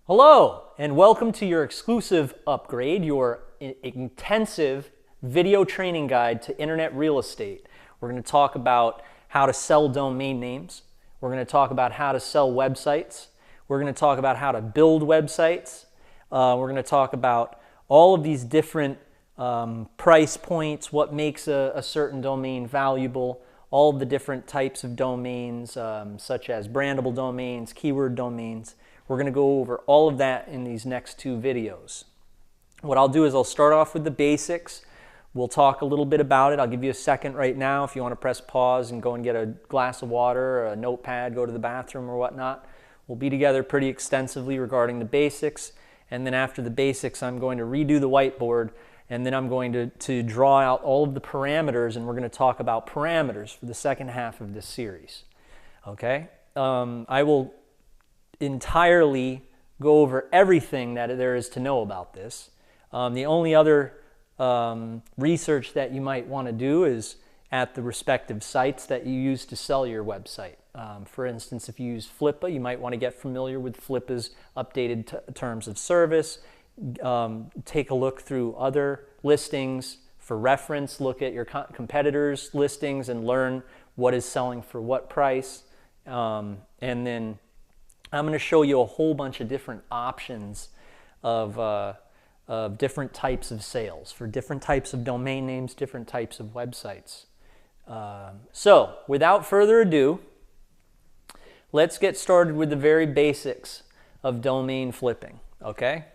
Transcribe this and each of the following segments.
Hello, and welcome to your exclusive upgrade, your intensive video training guide to internet real estate. We're going to talk about how to sell domain names. We're going to talk about how to sell websites. We're going to talk about how to build websites. We're going to talk about all of these different price points, what makes a certain domain valuable, all of the different types of domains, such as brandable domains, keyword domains. We're going to go over all of that in these next two videos. What I'll do is I'll start off with the basics. We'll talk a little bit about it. I'll give you a second right now if you want to press pause and go and get a glass of water or a notepad, go to the bathroom or whatnot. We'll be together pretty extensively regarding the basics. And then after the basics, I'm going to redo the whiteboard, and then I'm going to draw out all of the parameters, and we're going to talk about parameters for the second half of this series. Okay? I will entirely go over everything that there is to know about this. The only other research that you might want to do is at the respective sites that you use to sell your website. For instance, if you use Flippa, you might want to get familiar with Flippa's updated terms of service. Take a look through other listings for reference. Look at your competitors' listings and learn what is selling for what price. And then I'm going to show you a whole bunch of different options of different types of sales for different types of domain names, different types of websites. So, without further ado, let's get started with the very basics of domain flipping, okay?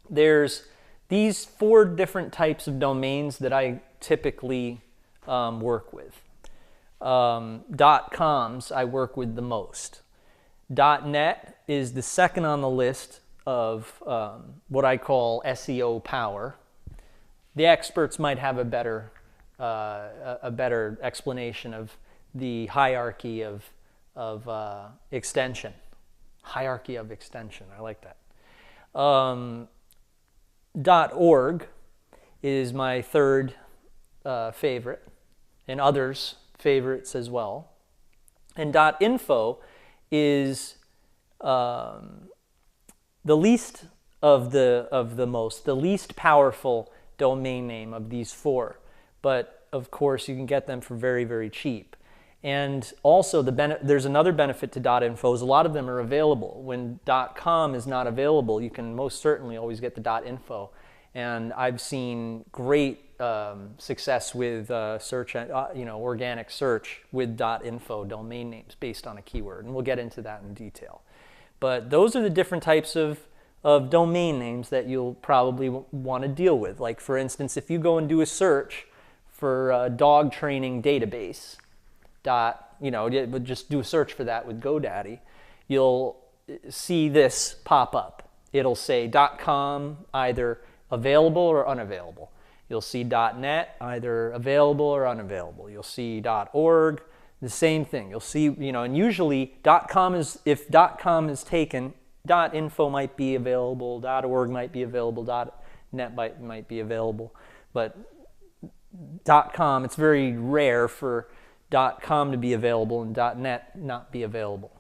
There's these four different types of domains that I typically work with. .coms I work with the most. .net is the second on the list of what I call SEO power. The experts might have a better explanation of the hierarchy of extension. Hierarchy of extension, I like that. .org is my third favorite, and others' favorites as well. And .info is the least of the least powerful domain name of these four, but of course you can get them for very, very cheap. And also there's another benefit to .info is a lot of them are available. When .com is not available, you can most certainly always get the .info. And I've seen great success with organic search with .info domain names based on a keyword, and we'll get into that in detail. But those are the different types of domain names that you'll probably want to deal with. Like for instance, if you go and do a search for a dog training database, just do a search for that with GoDaddy, you'll see this pop up. It'll say .com either available or unavailable. You'll see .net either available or unavailable. You'll see .org, the same thing. You'll see, and usually if .com is taken, .info might be available, .org might be available, .net might be available, but .com, it's very rare for .com to be available and .net not be available.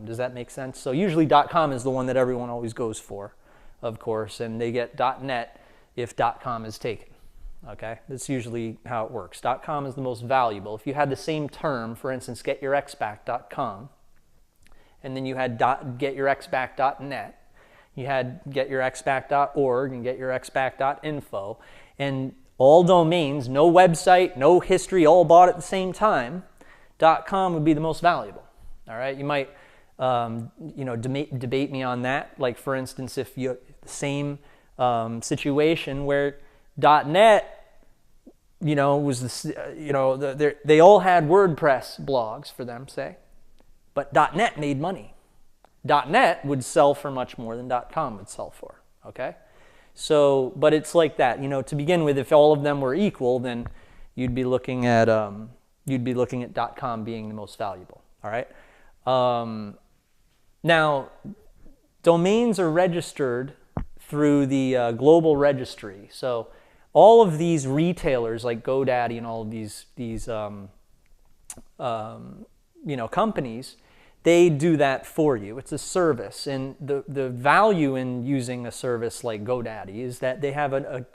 Does that make sense? So usually .com is the one that everyone always goes for, of course, and they get .net if .com is taken. Okay, that's usually how it works. .com is the most valuable. If you had the same term, for instance, getyourxback.com, and then you had getyourxback.net, you had getyourxback.org and getyourxback.info, and all domains, no website, no history, all bought at the same time, .com would be the most valuable. All right, you might debate me on that. Like for instance, if you the same situation where .net, was they all had WordPress blogs for them, say, but .net made money. .net would sell for much more than .com would sell for. Okay, so but it's like that. To begin with, if all of them were equal, then you'd be looking at .com being the most valuable. All right. Now, domains are registered through the global registry. So all of these retailers like GoDaddy and all of these companies, they do that for you. It's a service, and the value in using a service like GoDaddy is that they have a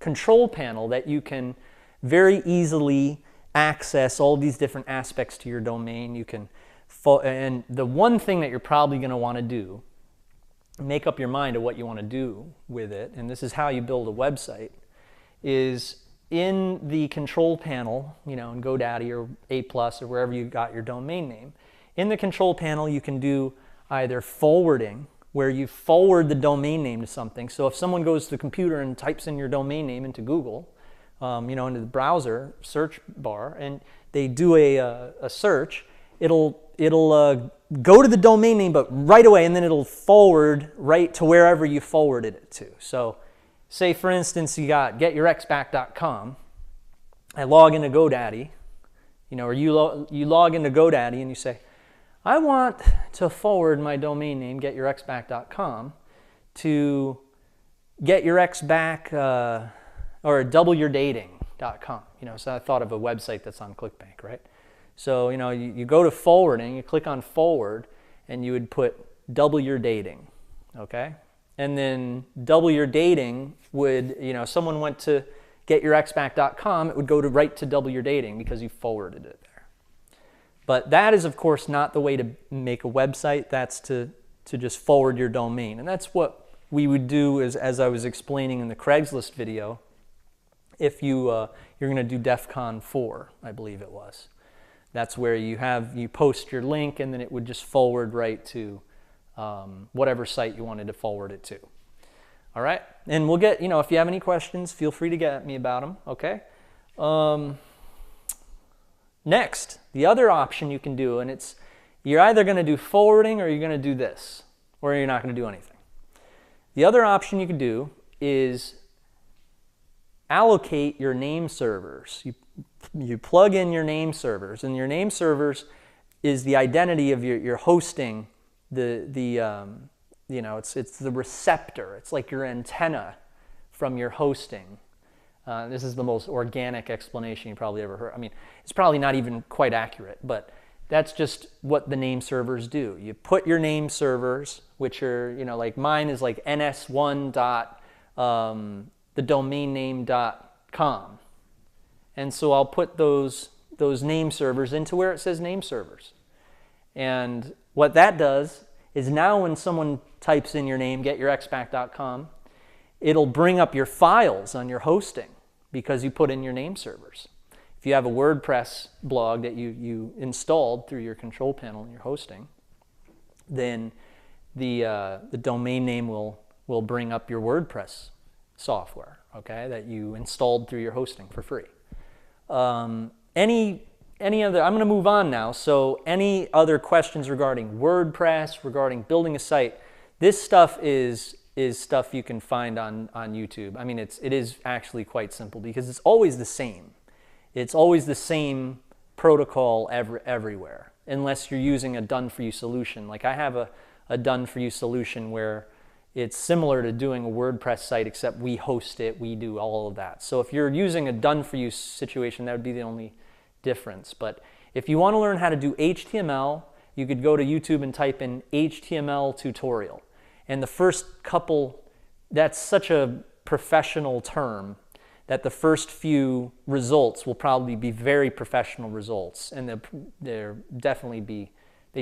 control panel that you can very easily access all these different aspects to your domain. You can, and the one thing that you're probably going to want to do, make up your mind of what you want to do with it, and this is how you build a website, is in the control panel, in GoDaddy or A+, or wherever you got your domain name. In the control panel, you can do either forwarding, where you forward the domain name to something. So if someone goes to the computer and types in your domain name into Google, into the browser search bar, and they do a search, it'll go to the domain name, but right away, and then it'll forward right to wherever you forwarded it to. So say, for instance, you got getyourxback.com. I log into GoDaddy, or you log into GoDaddy and you say, I want to forward my domain name, getyourxback.com, to getyourxback or doubleyourdating.com. So I thought of a website that's on ClickBank, right? So, you go to forwarding, you click on forward, and you would put double your dating, okay? And then double your dating would, if someone went to getyourxback.com, it would go right to double your dating because you forwarded it there. But that is, of course, not the way to make a website. That's to just forward your domain. And that's what we would do, as I was explaining in the Craigslist video, if you're going to do DEF CON 4, I believe it was. That's where you post your link, and then it would just forward right to whatever site you wanted to forward it to. All right? And we'll get, if you have any questions, feel free to get at me about them, okay? Next, the other option you can do, and you're either going to do forwarding or you're going to do this, or you're not going to do anything. The other option you can do is allocate your name servers. You plug in your name servers, and your name servers is the identity of your hosting. It's the receptor. It's like your antenna from your hosting. This is the most organic explanation you probably ever heard. I mean, it's probably not even quite accurate, but that's just what the name servers do. You put your name servers, which are, like mine is like ns1.thedomainname.com. And so I'll put those name servers into where it says name servers. And what that does is now when someone types in your name, getyourxback.com, it'll bring up your files on your hosting because you put in your name servers. If you have a WordPress blog that you installed through your control panel in your hosting, then the domain name will bring up your WordPress software, okay, that you installed through your hosting for free. Any other, I'm going to move on now, so any other questions regarding WordPress, regarding building a site, this stuff is stuff you can find on YouTube. I mean, it is actually quite simple because it's always the same. It's always the same protocol everywhere, unless you're using a done-for-you solution. Like I have a done-for-you solution where it's similar to doing a WordPress site, except we host it, we do all of that. So if you're using a done-for-you situation, that would be the only difference. But if you want to learn how to do HTML, you could go to YouTube and type in HTML tutorial. And the first couple, that's such a professional term that the first few results will probably be very professional results. And they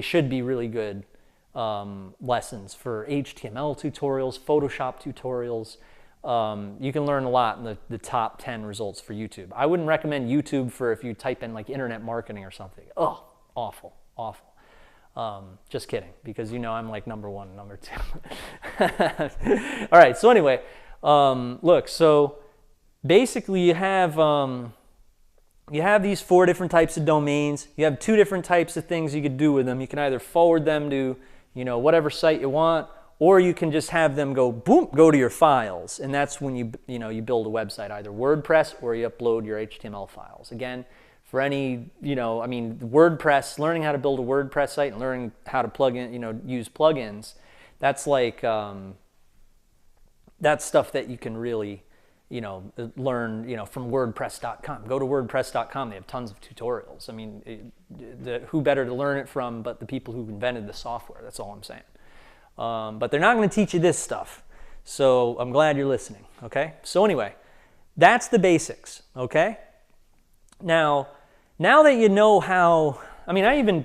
should be really good lessons for HTML tutorials, Photoshop tutorials. You can learn a lot in the top 10 results for YouTube. I wouldn't recommend YouTube for if you type in like internet marketing or something. Oh, awful, awful. Just kidding, because I'm like number 1, number 2. All right, so anyway, look, so basically you have these 4 different types of domains. You have 2 different types of things you could do with them. You can either forward them to whatever site you want, or you can just have them go to your files, and that's when you build a website, either WordPress or you upload your HTML files. Again, for any WordPress, learning how to build a WordPress site and learning how to plug in, use plugins, that's like that's stuff that you can really, learn, from WordPress.com. Go to WordPress.com. They have tons of tutorials. I mean, who better to learn it from but the people who invented the software? That's all I'm saying. But they're not going to teach you this stuff. So I'm glad you're listening, okay? So anyway, that's the basics, okay? Now that you know how, I even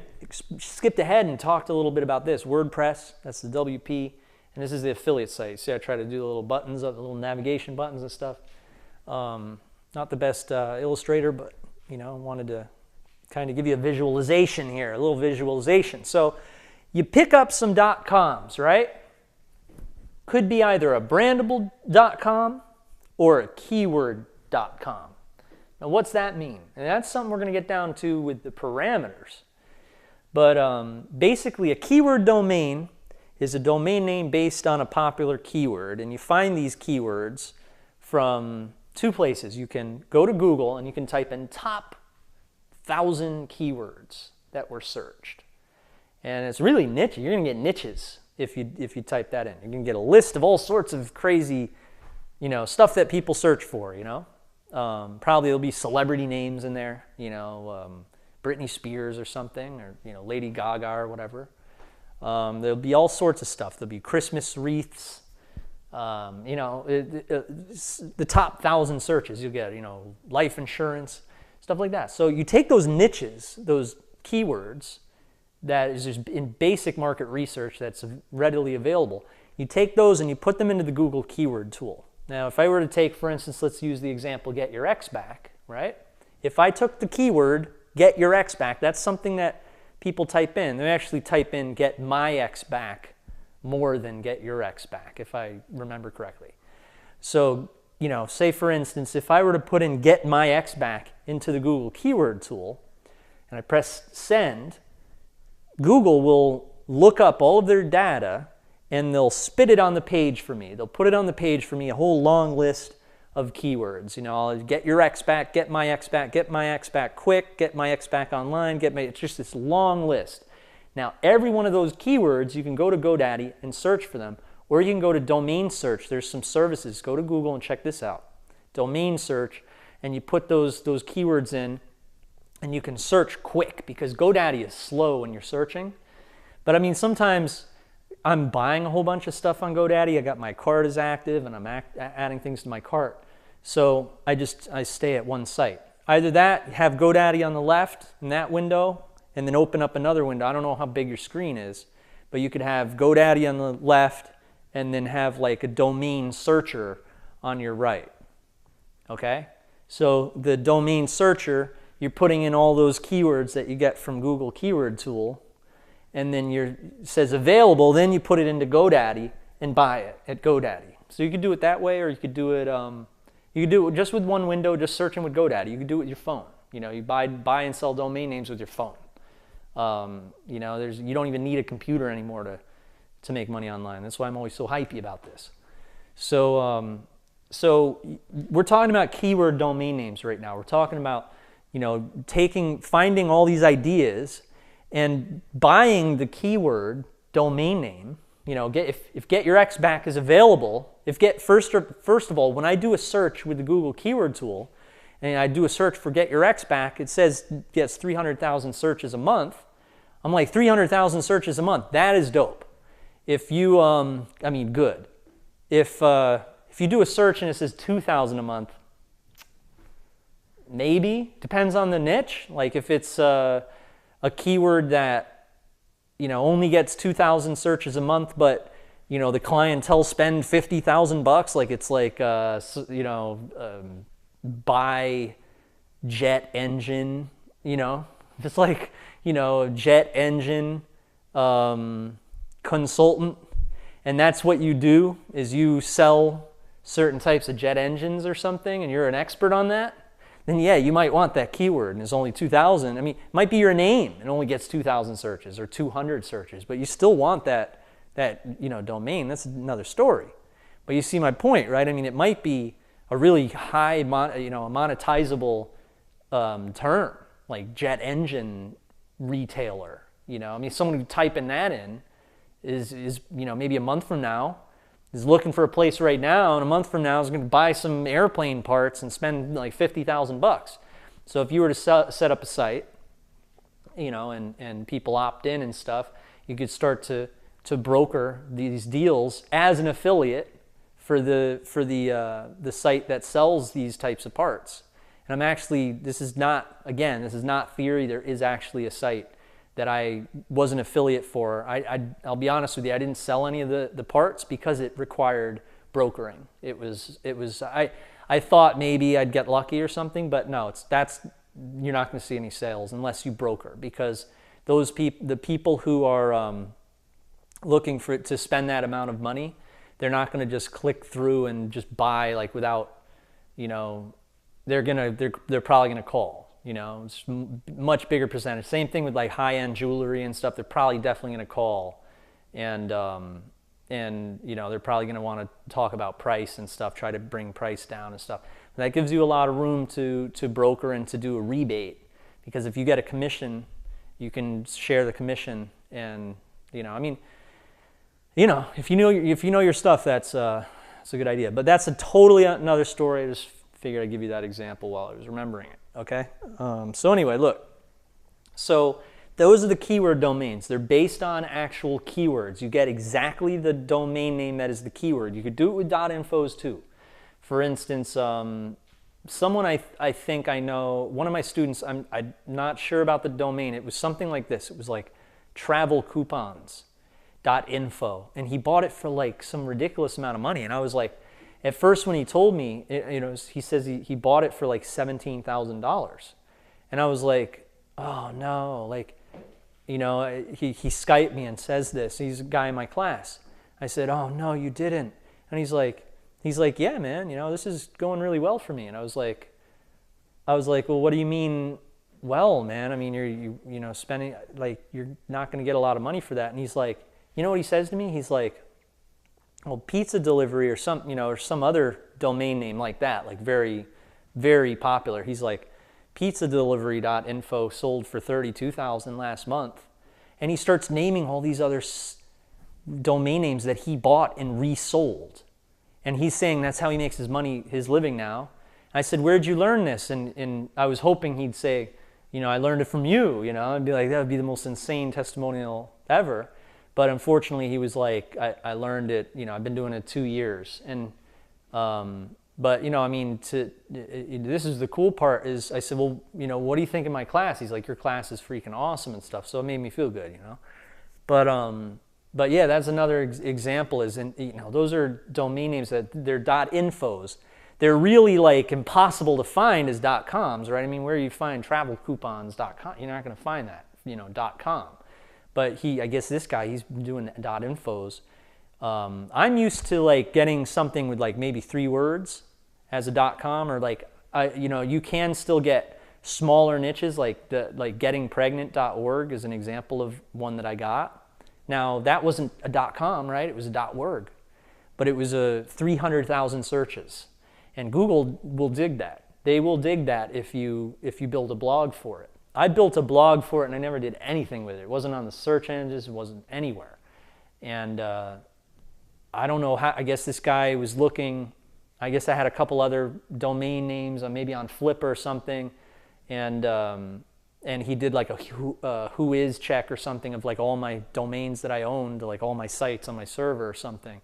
skipped ahead and talked a little bit about this. WordPress, that's the WP, and this is the affiliate site. See, I try to do the little buttons, the little navigation buttons and stuff. Not the best illustrator, but, wanted to kind of give you a visualization here, a little visualization. So you pick up some .coms, right? Could be either a brandable.com or a keyword.com. Now, what's that mean? And that's something we're going to get down to with the parameters. But basically, a keyword domain is a domain name based on a popular keyword. And you find these keywords from two places. You can go to Google and you can type in top 1,000 keywords that were searched. And it's really niche. You're going to get niches if you type that in. You're going to get a list of all sorts of crazy, stuff that people search for, Probably there'll be celebrity names in there, Britney Spears or something, or, Lady Gaga or whatever. There'll be all sorts of stuff. There'll be Christmas wreaths, the top 1,000 searches you'll get, life insurance, stuff like that. So you take those niches, those keywords, that is just in basic market research that's readily available. You take those and you put them into the Google keyword tool. Now, if I were to take, for instance, let's use the example, get your ex back, right? If I took the keyword, get your ex back, that's something that people type in. They actually type in get my ex back more than get your ex back, if I remember correctly. So, say for instance, if I were to put in get my ex back into the Google keyword tool, and I press send, Google will look up all of their data and they'll spit it on the page for me. They'll put it on the page for me, a whole long list of keywords. I'll get your ex back, get my ex back, get my ex back quick, get my ex back online, it's just this long list. Now, every one of those keywords, you can go to GoDaddy and search for them, or you can go to domain search. There's some services. Go to Google and check this out. Domain search, and you put those keywords in, and you can search quick because GoDaddy is slow when you're searching. But sometimes I'm buying a whole bunch of stuff on GoDaddy. I got my cart is active and I'm adding things to my cart. So I stay at one site. Either that, have GoDaddy on the left in that window, and then open up another window. I don't know how big your screen is, but you could have GoDaddy on the left and then have like a domain searcher on your right. Okay? So the domain searcher, you're putting in all those keywords that you get from Google Keyword Tool, and then it says available, then you put it into GoDaddy and buy it at GoDaddy. So you could do it that way, or you could do it just with one window, just searching with GoDaddy. You could do it with your phone. You buy and sell domain names with your phone. You don't even need a computer anymore to make money online. That's why I'm always so hypey about this. So we're talking about keyword domain names right now. We're talking about finding all these ideas and buying the keyword domain name. If get your ex back is available, first of all, when I do a search with the Google Keyword Tool, and I do a search for get your ex back, it says gets 300,000 searches a month. I'm like, 300,000 searches a month. That is dope. If you, good. If you do a search and it says 2,000 a month, maybe, depends on the niche. Like if it's a keyword that, only gets 2,000 searches a month, but, the clientele spend $50,000, like it's like, buy jet engine, if it's like, jet engine consultant, and that's what you do, is you sell certain types of jet engines or something, and you're an expert on that, then yeah, you might want that keyword, and it's only 2,000. It might be your name, and only gets 2,000 searches or 200 searches, but you still want that domain. That's another story. But you see my point, right? It might be a really high, monetizable term, like jet engine retailer. Someone who typing that in is maybe a month from now, is looking for a place right now, and a month from now is going to buy some airplane parts and spend like $50,000. So if you were to set up a site, you know, and people opt in and stuff, you could start to broker these deals as an affiliate for the site that sells these types of parts. And I'm actually, this is not theory. There is actually a site that I was an affiliate for. I'll be honest with you, I didn't sell any of the parts because it required brokering. I thought maybe I'd get lucky or something, but no, you're not going to see any sales unless you broker, because the people who are looking to spend that amount of money, they're not going to just click through and just buy like without, you know, they're probably going to call. You know, it's much bigger percentage. Same thing with like high-end jewelry and stuff. They're probably definitely going to call, and you know, they're probably going to want to talk about price and stuff, try to bring price down and stuff. And that gives you a lot of room to broker and to do a rebate, because if you get a commission, you can share the commission. And you know, I mean, you know, if you know your stuff, that's a good idea. But that's a totally another story. I just figured I'd give you that example while I was remembering it. Okay. So anyway, look. So those are the keyword domains. They're based on actual keywords. You get exactly the domain name that is the keyword. You could do it with .infos too. For instance, someone I think I know, one of my students, I'm not sure about the domain. It was something like this. It was like travelcoupons.info, and he bought it for like some ridiculous amount of money. And I was like, at first when he told me, you know, he says he bought it for like $17,000. And I was like, oh no, like, you know, he Skyped me and says this. He's a guy in my class. I said, oh no, you didn't. And he's like, yeah, man, you know, this is going really well for me. And I was like, well, what do you mean, well, man? I mean, you know, spending, like, you're not going to get a lot of money for that. And he's like, you know what he says to me? He's like, well, pizza delivery or some, you know, or some other domain name like that, like very, very popular. He's like, pizzadelivery.info sold for $32,000 last month. And he starts naming all these other domain names that he bought and resold. And he's saying that's how he makes his money, his living now. I said, where'd you learn this? And I was hoping he'd say, you know, I learned it from you, you know. I'd be like, that would be the most insane testimonial ever. But unfortunately, he was like, I learned it, you know, I've been doing it 2 years. And, but, you know, I mean, this is the cool part is I said, well, you know, what do you think of my class? He's like, your class is freaking awesome and stuff. So it made me feel good, you know. But yeah, that's another example is, you know, those are domain names that they're .infos. They're really like impossible to find as .coms, right? I mean, where you find travelcoupons.com, you're not going to find that, you know, .com. But I guess this guy, he's doing .infos. I'm used to like getting something with like maybe 3 words as a .com, or like, you know, you can still get smaller niches like gettingpregnant.org is an example of one that I got. Now that wasn't a .com, right? It was a .org, but it was 300,000 searches, and Google will dig that. They will dig that if you build a blog for it. I built a blog for it and I never did anything with it. It wasn't on the search engines, it wasn't anywhere. And I don't know how, I guess this guy was looking, I guess I had a couple other domain names, maybe on Flipper or something, and he did like a Whois check or something of like all my domains that I owned, like all my sites on my server or something.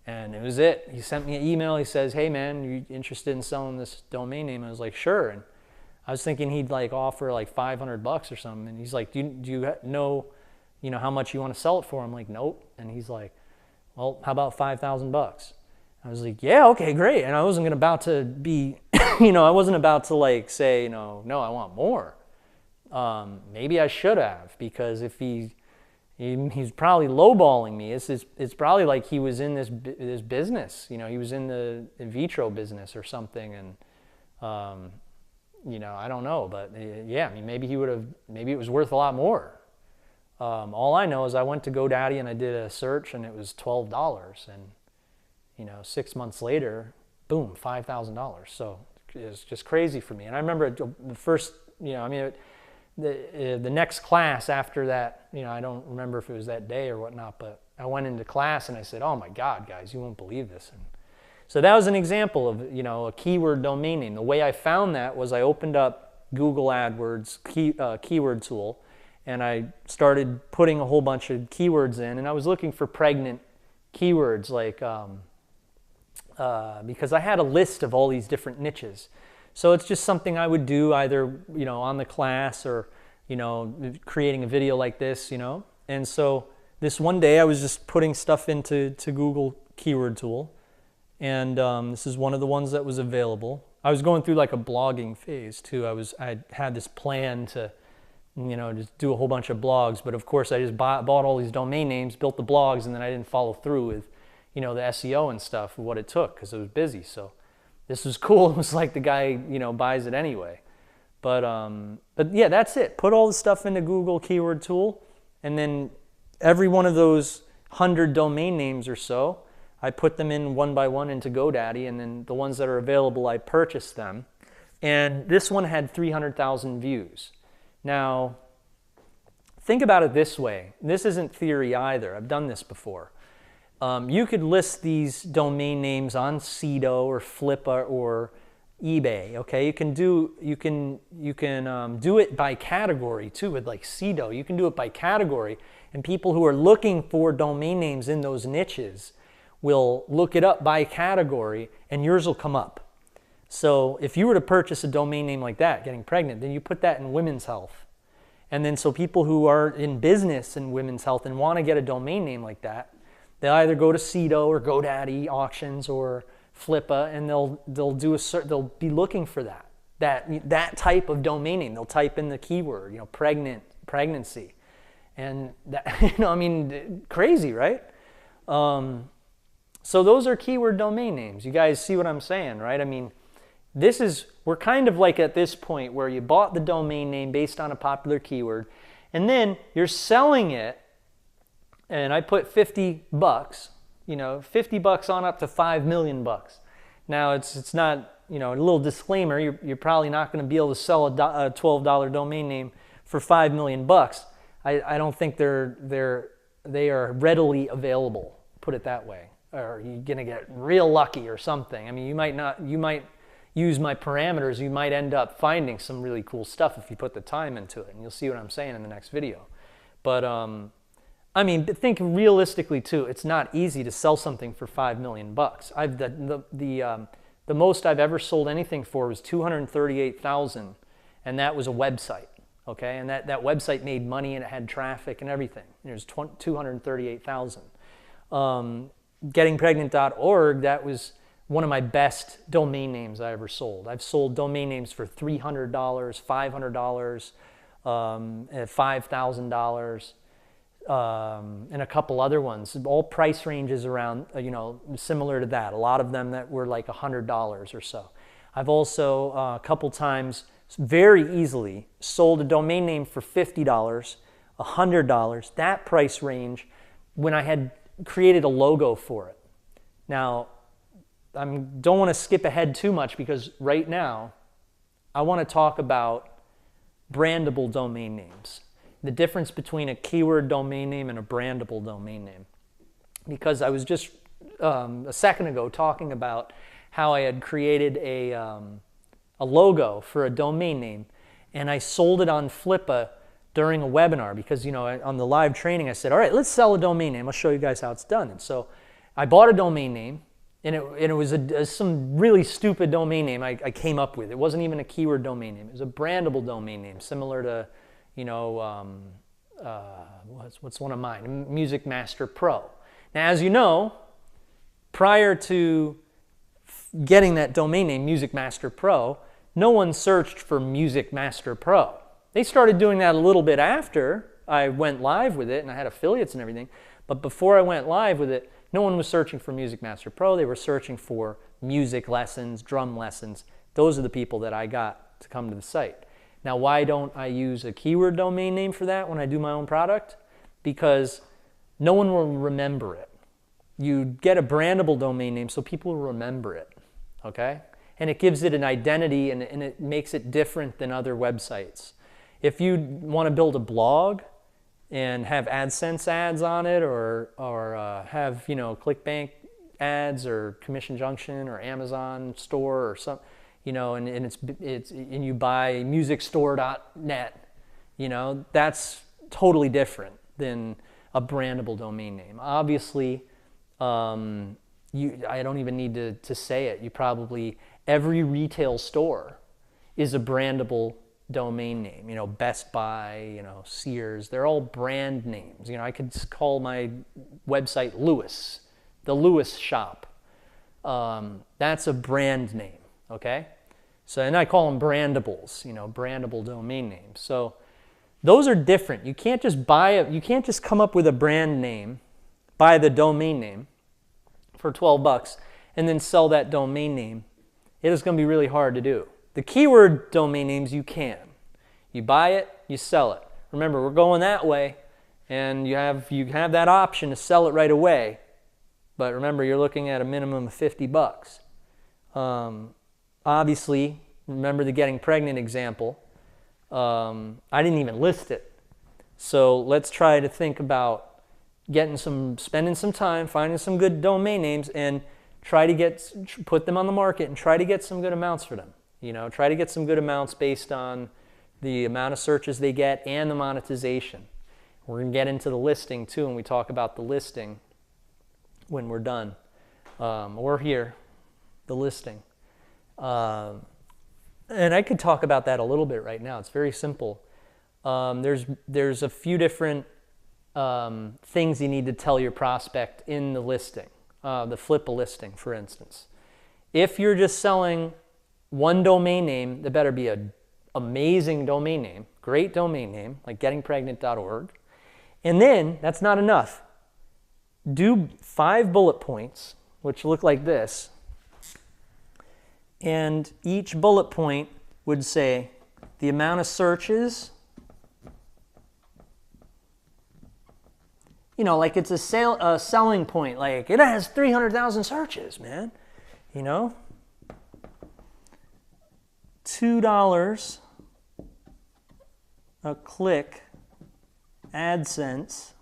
And it was it. He sent me an email, he says, hey man, you interested in selling this domain name? I was like, sure. And I was thinking he'd like offer like $500 or something, and he's like, do you know, how much you want to sell it for? I'm like, nope. And he's like, well, how about $5,000? I was like, yeah, okay, great. And I wasn't about to be, I wasn't about to like say, no, I want more. Maybe I should have, because if he's probably lowballing me. It's probably like he was in this business, he was in the in vitro business or something, and I don't know, but yeah, I mean, maybe it was worth a lot more. All I know is I went to GoDaddy and I did a search and it was $12, and 6 months later, boom, $5,000. So it's just crazy for me. And I remember the first, the next class after that, I don't remember if it was that day or whatnot, but I went into class and I said, oh my God, guys, you won't believe this. And so that was an example of, a keyword domain name. The way I found that was I opened up Google AdWords keyword tool, and I started putting a whole bunch of keywords in, and I was looking for pregnant keywords, like because I had a list of all these different niches. So it's just something I would do either, on the class or, creating a video like this, And so this one day I was just putting stuff into Google keyword tool, and this is one of the ones that was available. I was going through like a blogging phase too. I had this plan to, just do a whole bunch of blogs, but of course I just bought all these domain names, built the blogs, and then I didn't follow through with, the SEO and stuff, what it took, because it was busy. So this was cool. It was like the guy, buys it anyway. But yeah, that's it. Put all the stuff into Google keyword tool, and then every one of those 100 domain names or so, I put them in one by one into GoDaddy, and then the ones that are available, I purchased them. And this one had 300,000 views. Now, think about it this way. This isn't theory either. I've done this before. You could list these domain names on Sedo or Flippa or eBay. Okay, you can do it by category too with like Sedo. You can do it by category, and people who are looking for domain names in those niches will look it up by category, and yours will come up. So if you were to purchase a domain name like that, getting pregnant, then you put that in women's health. And then so people who are in business in women's health and want to get a domain name like that, they'll either go to Sedo or GoDaddy auctions or Flippa, and they'll be looking for that type of domain name. They'll type in the keyword, pregnancy. And that, crazy, right? So those are keyword domain names. You guys see what I'm saying, right? We're kind of like at this point where you bought the domain name based on a popular keyword, and then you're selling it, and I put $50, $50 on up to $5 million. Now it's not, a little disclaimer, you're probably not going to be able to sell a $12 domain name for $5 million. I don't think they are readily available, put it that way. Or you're going to get real lucky or something. You might use my parameters, you might end up finding some really cool stuff if you put the time into it, and you'll see what I'm saying in the next video. But think realistically too, it's not easy to sell something for $5 million. The most I've ever sold anything for was $238,000, and that was a website. Okay, and that website made money and it had traffic and everything. It was $238,000. GettingPregnant.org, that was one of my best domain names I ever sold. I've sold domain names for $300, $500, $5,000, and a couple other ones. All price ranges around, similar to that. A lot of them that were like $100 or so. I've also a couple times very easily sold a domain name for $50, $100, that price range, when I had created a logo for it. Now, I don't want to skip ahead too much, because right now I want to talk about brandable domain names, the difference between a keyword domain name and a brandable domain name. Because I was just a second ago talking about how I had created a logo for a domain name, and I sold it on Flippa during a webinar, because on the live training I said, all right, let's sell a domain name. I'll show you guys how it's done. And so I bought a domain name, and it was some really stupid domain name I came up with. It wasn't even a keyword domain name. It was a brandable domain name, similar to what's one of mine, Music Master Pro. Now, as you know, prior to getting that domain name, Music Master Pro, no one searched for Music Master Pro. They started doing that a little bit after I went live with it, and I had affiliates and everything. But before I went live with it, no one was searching for Music Master Pro. They were searching for music lessons, drum lessons. Those are the people that I got to come to the site. Now, why don't I use a keyword domain name for that when I do my own product? Because no one will remember it. You get a brandable domain name so people will remember it, okay? And it gives it an identity, and it makes it different than other websites. If you want to build a blog, and have AdSense ads on it, or have, you know, ClickBank ads or Commission Junction or Amazon store or some, you know, and and you buy musicstore.net, you know, that's totally different than a brandable domain name. Obviously, I don't even need to say it. You probably, every retail store is a brandable domain name. You know, Best Buy, you know, Sears, they're all brand names. You know, I could call my website Lewis, the Lewis shop. That's a brand name, okay? So, and I call them brandables, you know, brandable domain names. So those are different. You can't just you can't just come up with a brand name, buy the domain name for 12 bucks, and then sell that domain name. It is going to be really hard to do. The keyword domain names you can. You buy it, you sell it. Remember, we're going that way, and you have that option to sell it right away. But remember, you're looking at a minimum of 50 bucks. Obviously, remember the getting pregnant example. I didn't even list it. So let's try to think about spending some time, finding some good domain names, and try to put them on the market and try to get some good amounts for them. You know, try to get some good amounts based on the amount of searches they get and the monetization. We're going to get into the listing too, and we talk about the listing when we're done. Or here, the listing. And I could talk about that a little bit right now. It's very simple. There's a few different things you need to tell your prospect in the listing. The flip a listing, for instance. If you're just selling one domain name, that better be an amazing domain name, great domain name, like gettingpregnant.org. And then, that's not enough. Do 5 bullet points, which look like this. And each bullet point would say the amount of searches. You know, like it's a selling point. Like, it has 300,000 searches, man. You know? $2 a click AdSense.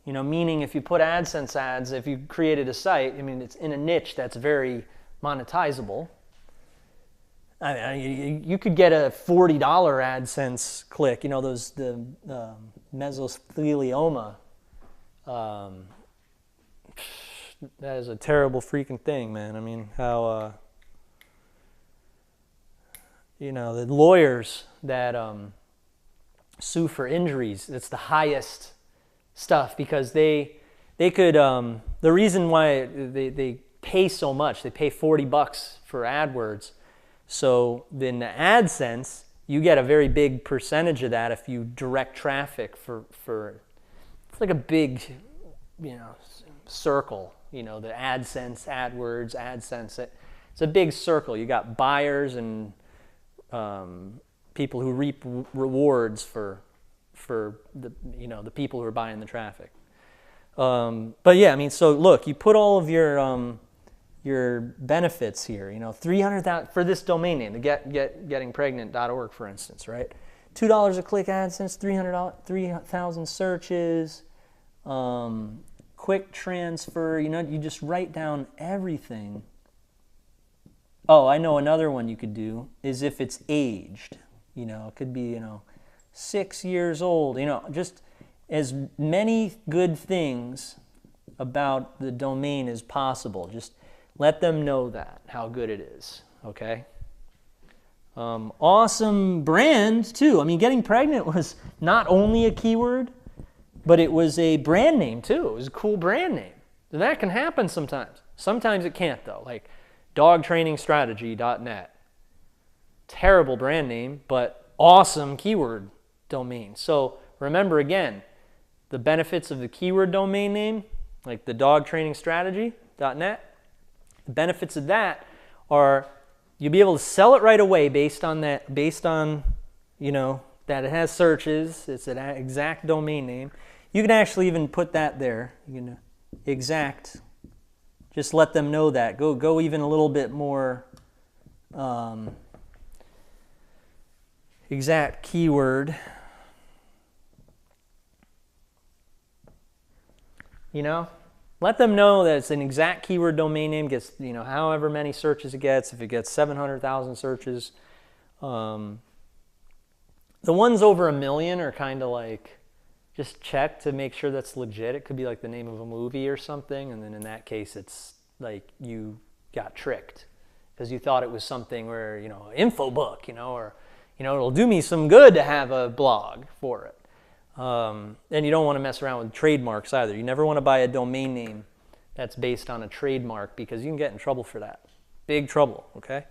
You know, meaning if you put AdSense ads, if you created a site, I mean, it's in a niche that's very monetizable. You could get a $40 AdSense click. You know, the mesothelioma. That is a terrible freaking thing, man. I mean, how you know, the lawyers that sue for injuries, that's the highest stuff, because they could, the reason why they pay so much, they pay 40 bucks for AdWords, so then the AdSense, you get a very big percentage of that if you direct traffic for it's like a big, you know, circle, you know, the AdSense, AdWords, AdSense, it's a big circle. You got buyers and people who reap rewards for the, you know, the people who are buying the traffic. But yeah, I mean, so look, you put all of your benefits here. You know, 300,000 for this domain name, the gettingpregnant.org, for instance, right? $2 a click AdSense, 3,000 searches, quick transfer. You know, you just write down everything. Oh, I know another one you could do is if it's aged. You know, it could be, you know, 6 years old. You know, just as many good things about the domain as possible. Just let them know that, how good it is, okay? Awesome brand, too. I mean, getting pregnant was not only a keyword, but it was a brand name, too. It was a cool brand name. And that can happen sometimes. Sometimes it can't, though. Like dogtrainingstrategy.net. Terrible brand name, but awesome keyword domain. So remember, again, the benefits of the keyword domain name, like the dogtrainingstrategy.net, the benefits of that are you'll be able to sell it right away based on, you know, that it has searches, it's an exact domain name. You can actually even put that there, you know, exact, just let them know that. Go even a little bit more exact keyword You know, let them know that it's an exact keyword domain name, gets, you know, however many searches it gets. If it gets 700,000 searches, the ones over 1 million are kind of like, just check to make sure that's legit. It could be like the name of a movie or something, and then in that case, it's like you got tricked because you thought it was something where, you know, info book, you know, or, you know, it'll do me some good to have a blog for it. And you don't want to mess around with trademarks either. You never want to buy a domain name that's based on a trademark because you can get in trouble for that. Big trouble, okay?